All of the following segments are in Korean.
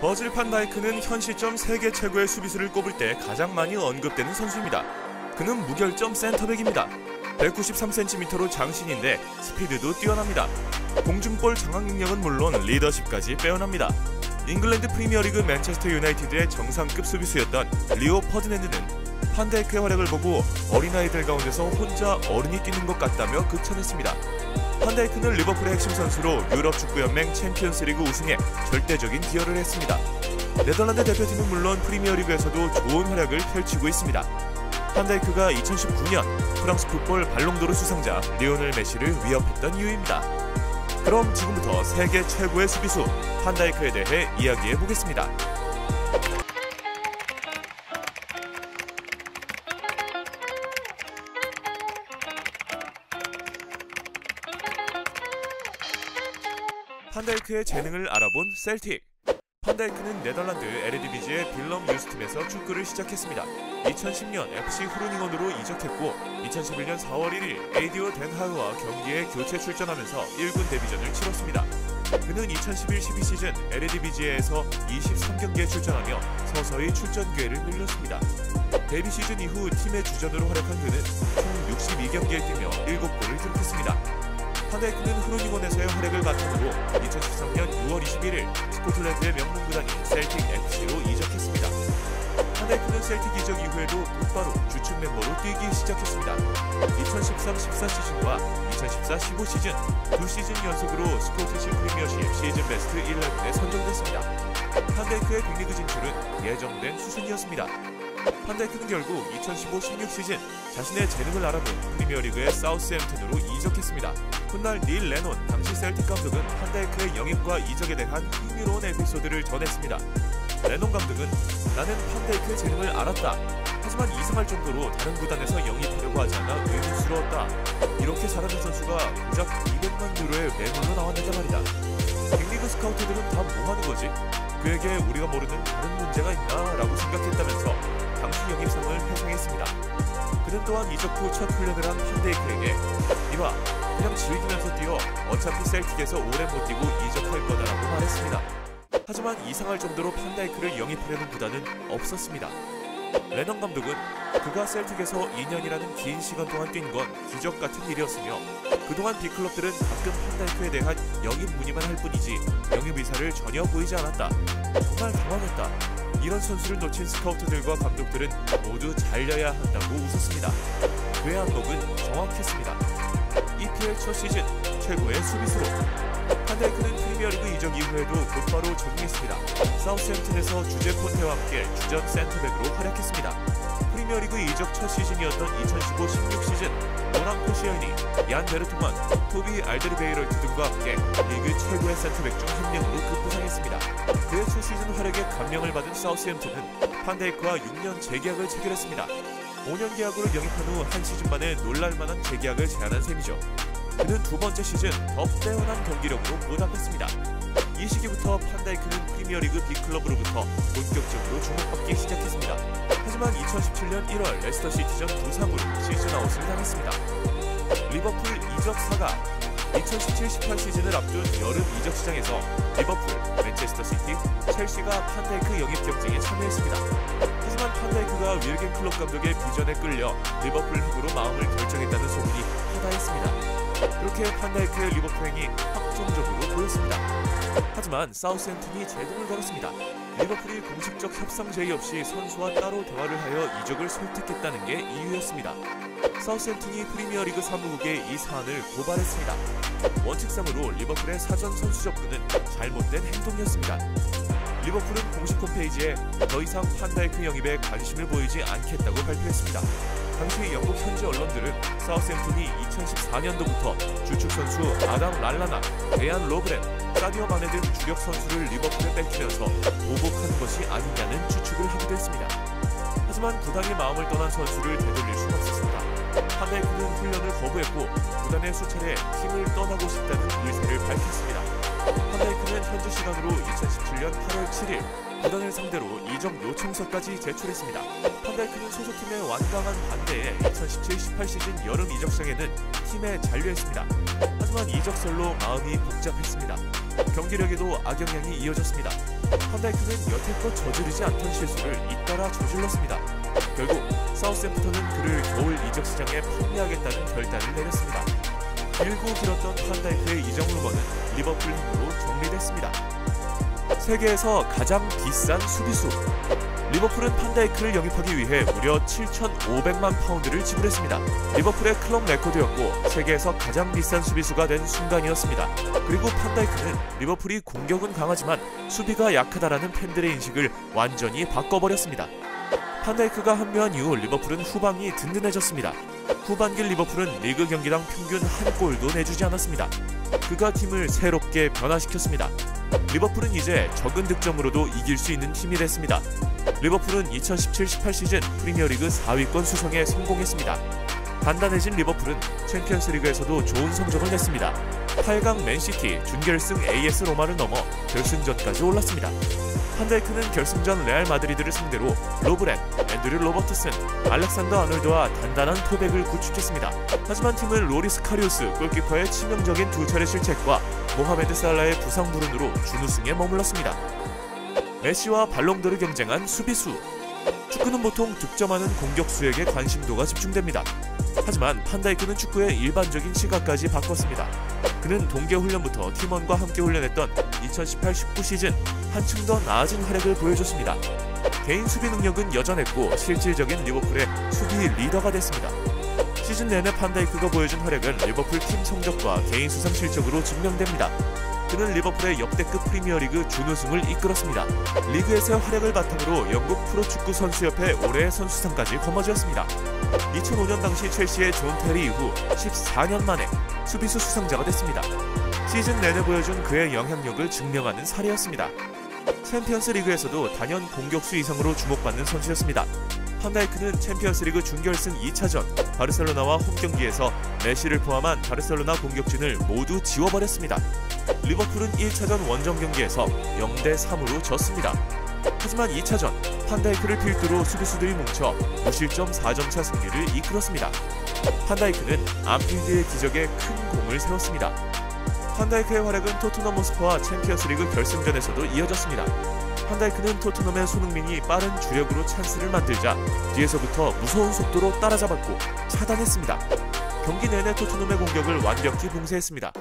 버질 판 다이크는 현 시점 세계 최고의 수비수를 꼽을 때 가장 많이 언급되는 선수입니다. 그는 무결점 센터백입니다. 193cm로 장신인데 스피드도 뛰어납니다. 공중볼 장악 능력은 물론 리더십까지 빼어납니다. 잉글랜드 프리미어리그 맨체스터 유나이티드의 정상급 수비수였던 리오 퍼디난드는 판 다이크의 활약을 보고 어린아이들 가운데서 혼자 어른이 뛰는 것 같다며 극찬했습니다. 판 다이크는 리버풀의 핵심 선수로 유럽 축구연맹 챔피언스리그 우승에 절대적인 기여를 했습니다. 네덜란드 대표팀은 물론 프리미어리그에서도 좋은 활약을 펼치고 있습니다. 판 다이크가 2019년 프랑스 풋볼 발롱도르 수상자 리오넬 메시를 위협했던 이유입니다. 그럼 지금부터 세계 최고의 수비수 판 다이크에 대해 이야기해보겠습니다. 판 다이크의 재능을 알아본 셀틱. 판 다이크는 네덜란드 에레디비지의 빌럼 유스팀에서 축구를 시작했습니다. 2010년 FC 후르닝원으로 이적했고 2011년 4월 1일 에이디오 덴하우와 경기에 교체 출전하면서 1군 데뷔전을 치렀습니다. 그는 2011-12 시즌 에레디비지에서 23경기에 출전하며 서서히 출전 기회를 늘렸습니다. 데뷔 시즌 이후 팀의 주전으로 활약한 그는 총 62경기에 뛰며 7골을 기록했습니다. 판 다이크는 후르닝원에서의 활약을 바탕으로 2013년 6월 21일 스코틀랜드의 명문구단인 셀틱 FC로 이적했습니다. 판 다이크는 셀틱 이적 이후에도 곧바로 주축 멤버로 뛰기 시작했습니다. 2013-14 시즌과 2014-15 시즌 두 시즌 연속으로 스코티시 프리미어십 시즌 베스트 11에 선정됐습니다. 판 다이크의 빅리그 진출은 예정된 수순이었습니다. 판 다이크는 결국 2015-16 시즌 자신의 재능을 알아본 프리미어리그의 사우스햄튼으로 이적했습니다. 훗날 닐 레논 당시 셀틱 감독은 판 다이크의 영입과 이적에 대한 흥미로운 에피소드를 전했습니다. 레논 감독은 나는 판 다이크의 재능을 알았다. 하지만 이상할 정도로 다른 구단에서 영입하려고 하지 않아 의문스러웠다. 이렇게 잘하는 선수가 고작 200만 유로의 매물로 나왔는데 말이다. 빅리그 스카우트들은 다 뭐하는 거지? 그에게 우리가 모르는 다른 문제가 있나? 라고 생각했다면서 당시 영입상을 회상했습니다. 그는 또한 이적 후 첫 훈련을 한 판 다이크에게 이봐, 그냥 즐기면서 뛰어. 어차피 셀틱에서 오래 못 뛰고 이적할 거다라고 말했습니다. 하지만 이상할 정도로 판 다이크를 영입하려는 구단은 없었습니다. 레넌 감독은 그가 셀틱에서 2년이라는 긴 시간 동안 뛴 건 기적 같은 일이었으며 그동안 빅클럽들은 가끔 판 다이크에 대한 영입 문의만 할 뿐이지 영입 의사를 전혀 보이지 않았다. 정말 당황했다. 이런 선수를 놓친 스카우트들과 감독들은 모두 잘려야 한다고 웃었습니다. 그의 항목은 정확했습니다. EPL 첫 시즌 최고의 수비수로 판 다이크는 프리미어리그 이적 이후에도 곧바로 적응했습니다. 사우스햄튼에서 주제 콘테와 함께 주전 센터백으로 활약했습니다. 프리미어리그 이적 첫 시즌이었던 2015-16 시즌 노랑 코시아인이 얀 베르투만, 토비 알데르베이럴트 등과 함께 리그 최고의 센터백 중 한 명으로 급부상했습니다. 그의 첫 시즌 활약에 감명을 받은 사우스햄튼은 판 다이크와 6년 재계약을 체결했습니다. 5년 계약으로 영입한 후 한 시즌 만에 놀랄만한 재계약을 제안한 셈이죠. 그는 두 번째 시즌 더 빼어난 경기력으로 보답했습니다. 이 시기부터 판 다이크는 프리미어리그 빅클럽으로부터 본격적으로 주목받기 시작했습니다. 하지만 2017년 1월 레스터 시티전 부상으로 시즌 아웃을 당했습니다. 리버풀 이적 사가 2017-18 시즌을 앞둔 여름 이적 시장에서 리버풀, 맨체스터 시티, 첼시가 판 다이크 영입 경쟁에 참여했습니다. 하지만 판 다이크가 윌겐 클롭 감독의 비전에 끌려 리버풀 흑으로 마음을 결정했다는 소문이 허다했습니다. 그렇게 판 다이크의 리버풀 행이 확정적으로 보였습니다. 하지만 사우스햄튼이 제동을 걸었습니다. 리버풀이 공식적 협상 제의 없이 선수와 따로 대화를 하여 이적을 설득했다는 게 이유였습니다. 사우스햄튼이 프리미어리그 사무국에 이 사안을 고발했습니다. 원칙상으로 리버풀의 사전 선수 접근은 잘못된 행동이었습니다. 리버풀은 공식 홈페이지에 더 이상 판 다이크 영입에 관심을 보이지 않겠다고 발표했습니다. 당시 영국 현지 언론들은 사우스햄튼이 2014년도부터 주축 선수 아담 랄라나, 데안 로브렌, 사디오 마네 등 주력 선수를 리버풀에 뺏기면서 보복하는 것이 아니냐는 추측을 하기도 했습니다. 하지만 구단의 마음을 떠난 선수를 되돌릴 수는 없었습니다. 판 다이크는 훈련을 거부했고 구단의 수차례 팀을 떠나고 싶다는 의사를 밝혔습니다. 판 다이크는 현지 시간으로 2017년 8월 7일 구단을 상대로 이적 요청서까지 제출했습니다. 판 다이크는 소속팀의 완강한 반대에 2017-18 시즌 여름 이적 시장에는 팀에 잔류했습니다. 하지만 이적설로 마음이 복잡했습니다. 경기력에도 악영향이 이어졌습니다. 판다이크는 여태껏 저지르지 않던 실수를 잇따라 저질렀습니다. 결국 사우스햄프턴은 그를 겨울 이적 시장에 판매하겠다는 결단을 내렸습니다. 길고 길었던 판다이크의 이적 루머는 리버풀 힘으로 정리됐습니다. 세계에서 가장 비싼 수비수. 리버풀은 판다이크를 영입하기 위해 무려 7,500만 파운드를 지불했습니다. 리버풀의 클럽 레코드였고 세계에서 가장 비싼 수비수가 된 순간이었습니다. 그리고 판다이크는 리버풀이 공격은 강하지만 수비가 약하다라는 팬들의 인식을 완전히 바꿔버렸습니다. 판다이크가 합류한 이후 리버풀은 후방이 든든해졌습니다. 후반기 리버풀은 리그 경기당 평균 한 골도 내주지 않았습니다. 그가 팀을 새롭게 변화시켰습니다. 리버풀은 이제 적은 득점으로도 이길 수 있는 팀이 됐습니다. 리버풀은 2017-18 시즌 프리미어리그 4위권 수성에 성공했습니다. 단단해진 리버풀은 챔피언스리그에서도 좋은 성적을 냈습니다. 8강 맨시티, 준결승 AS 로마를 넘어 결승전까지 올랐습니다. 판다이크는 결승전 레알 마드리드를 상대로 로브렌, 앤드류 로버트슨, 알렉산더 아놀드와 단단한 토백을 구축했습니다. 하지만 팀은 로리스 카리우스 골키퍼의 치명적인 두 차례 실책과 모하메드 살라의 부상 불운으로 준우승에 머물렀습니다. 메시와 발롱도르 경쟁한 수비수. 축구는 보통 득점하는 공격수에게 관심도가 집중됩니다. 하지만 판다이크는 축구의 일반적인 시각까지 바꿨습니다. 그는 동계훈련부터 팀원과 함께 훈련했던 2018-19 시즌 한층 더 나아진 활약을 보여줬습니다. 개인 수비 능력은 여전했고 실질적인 리버풀의 수비 리더가 됐습니다. 시즌 내내 판다이크가 보여준 활약은 리버풀 팀 성적과 개인 수상 실적으로 증명됩니다. 그는 리버풀의 역대급 프리미어리그 준우승을 이끌었습니다. 리그에서의 활약을 바탕으로 영국 프로축구 선수협회 올해의 선수상까지 거머쥐었습니다. 2005년 당시 첼시의 존 테리 이후 14년 만에 수비수 수상자가 됐습니다. 시즌 내내 보여준 그의 영향력을 증명하는 사례였습니다. 챔피언스 리그에서도 단연 공격수 이상으로 주목받는 선수였습니다. 판다이크는 챔피언스리그 준결승 2차전 바르셀로나와 홈경기에서 메시를 포함한 바르셀로나 공격진을 모두 지워버렸습니다. 리버풀은 1차전 원정 경기에서 0대3으로 졌습니다. 하지만 2차전 판다이크를 필두로 수비수들이 뭉쳐 무실점 4점차 승리를 이끌었습니다. 판다이크는 안필드의 기적에 큰 공을 세웠습니다. 판다이크의 활약은 토트넘 호스퍼와 챔피언스리그 결승전에서도 이어졌습니다. 판다이크는 토트넘의 손흥민이 빠른 주력으로 찬스를 만들자 뒤에서부터 무서운 속도로 따라잡았고 차단했습니다. 경기 내내 토트넘의 공격을 완벽히 봉쇄했습니다.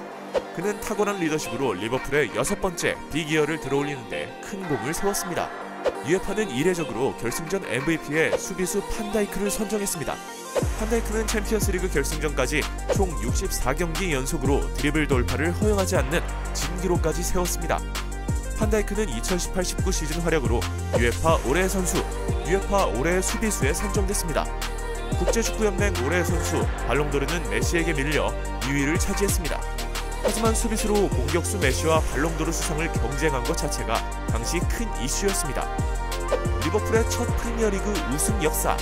그는 탁월한 리더십으로 리버풀의 6번째 빅이어를 들어올리는데 큰 공을 세웠습니다. UEFA는 이례적으로 결승전 MVP에 수비수 판다이크를 선정했습니다. 판다이크는 챔피언스리그 결승전까지 총 64경기 연속으로 드리블 돌파를 허용하지 않는 진기록까지 세웠습니다. 판다이크는 2018-19 시즌 활약으로 UEFA 올해의 선수, UEFA 올해의 수비수에 선정됐습니다. 국제축구연맹 올해의 선수 발롱도르는 메시에게 밀려 2위를 차지했습니다. 하지만 수비수로 공격수 메시와 발롱도르 수상을 경쟁한 것 자체가 당시 큰 이슈였습니다. 리버풀의 첫 프리미어리그 우승 역사.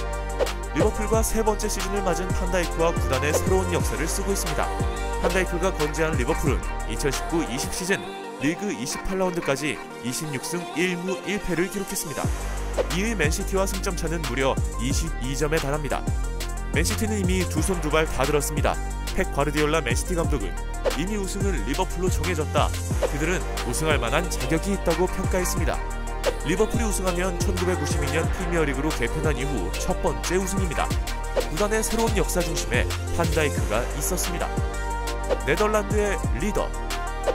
리버풀과 세 번째 시즌을 맞은 판다이크와 구단의 새로운 역사를 쓰고 있습니다. 판다이크가 건재한 리버풀은 2019-20 시즌 리그 28라운드까지 26승 1무 1패를 기록했습니다. 2위 맨시티와 승점차는 무려 22점에 달합니다. 맨시티는 이미 두 손 두 발 다 들었습니다. 펩 과르디올라 맨시티 감독은 이미 우승은 리버풀로 정해졌다. 그들은 우승할 만한 자격이 있다고 평가했습니다. 리버풀이 우승하면 1992년 프리미어리그로 개편한 이후 첫 번째 우승입니다. 구단의 새로운 역사 중심에 판다이크가 있었습니다. 네덜란드의 리더.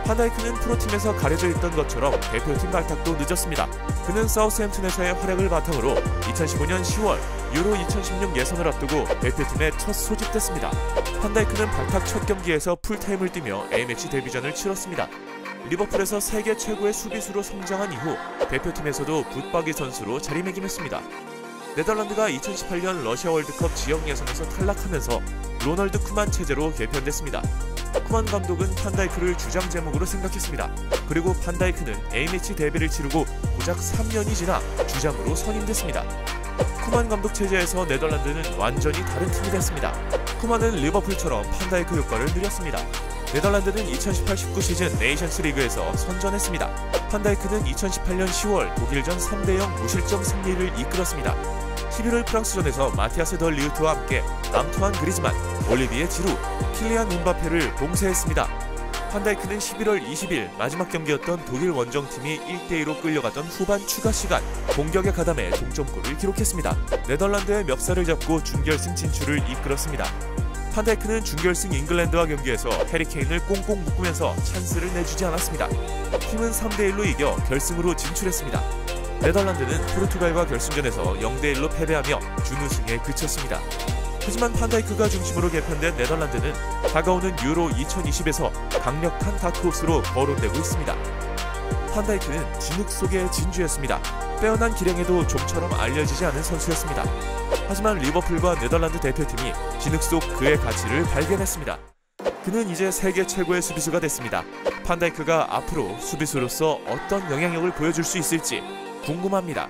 판다이크는 프로팀에서 가려져 있던 것처럼 대표팀 발탁도 늦었습니다. 그는 사우스햄튼에서의 활약을 바탕으로 2015년 10월 유로 2016 예선을 앞두고 대표팀에 첫 소집됐습니다. 판다이크는 발탁 첫 경기에서 풀타임을 뛰며 A매치 데뷔전을 치렀습니다. 리버풀에서 세계 최고의 수비수로 성장한 이후 대표팀에서도 붙박이 선수로 자리매김했습니다. 네덜란드가 2018년 러시아 월드컵 지역 예선에서 탈락하면서 로널드 쿠만 체제로 개편됐습니다. 쿠만 감독은 판다이크를 주장 제목으로 생각했습니다. 그리고 판다이크는 A매치 데뷔를 치르고 고작 3년이 지나 주장으로 선임됐습니다. 쿠만 감독 체제에서 네덜란드는 완전히 다른 팀이 됐습니다. 쿠만은 리버풀처럼 판다이크 효과를 누렸습니다. 네덜란드는 2018-19 시즌 네이션스 리그에서 선전했습니다. 판다이크는 2018년 10월 독일전 3대0 무실점 승리를 이끌었습니다. 11월 프랑스전에서 마티아스 더 리우트와 함께 앙투안 그리즈만, 올리비에 지루, 킬리안 음바페를 봉쇄했습니다. 판다이크는 11월 20일 마지막 경기였던 독일 원정팀이 1대2로 끌려가던 후반 추가 시간 공격에 가담해 동점골을 기록했습니다. 네덜란드의 멱살을 잡고 준결승 진출을 이끌었습니다. 판다이크는 준결승 잉글랜드와 경기에서 해리케인을 꽁꽁 묶으면서 찬스를 내주지 않았습니다. 팀은 3대1로 이겨 결승으로 진출했습니다. 네덜란드는 포르투갈과 결승전에서 0대1로 패배하며 준우승에 그쳤습니다. 하지만 판다이크가 중심으로 개편된 네덜란드는 다가오는 유로 2020에서 강력한 다크호스로 거론되고 있습니다. 판다이크는 진흙 속에 진주였습니다. 빼어난 기량에도 좀처럼 알려지지 않은 선수였습니다. 하지만 리버풀과 네덜란드 대표팀이 진흙 속 그의 가치를 발견했습니다. 그는 이제 세계 최고의 수비수가 됐습니다. 판다이크가 앞으로 수비수로서 어떤 영향력을 보여줄 수 있을지 궁금합니다.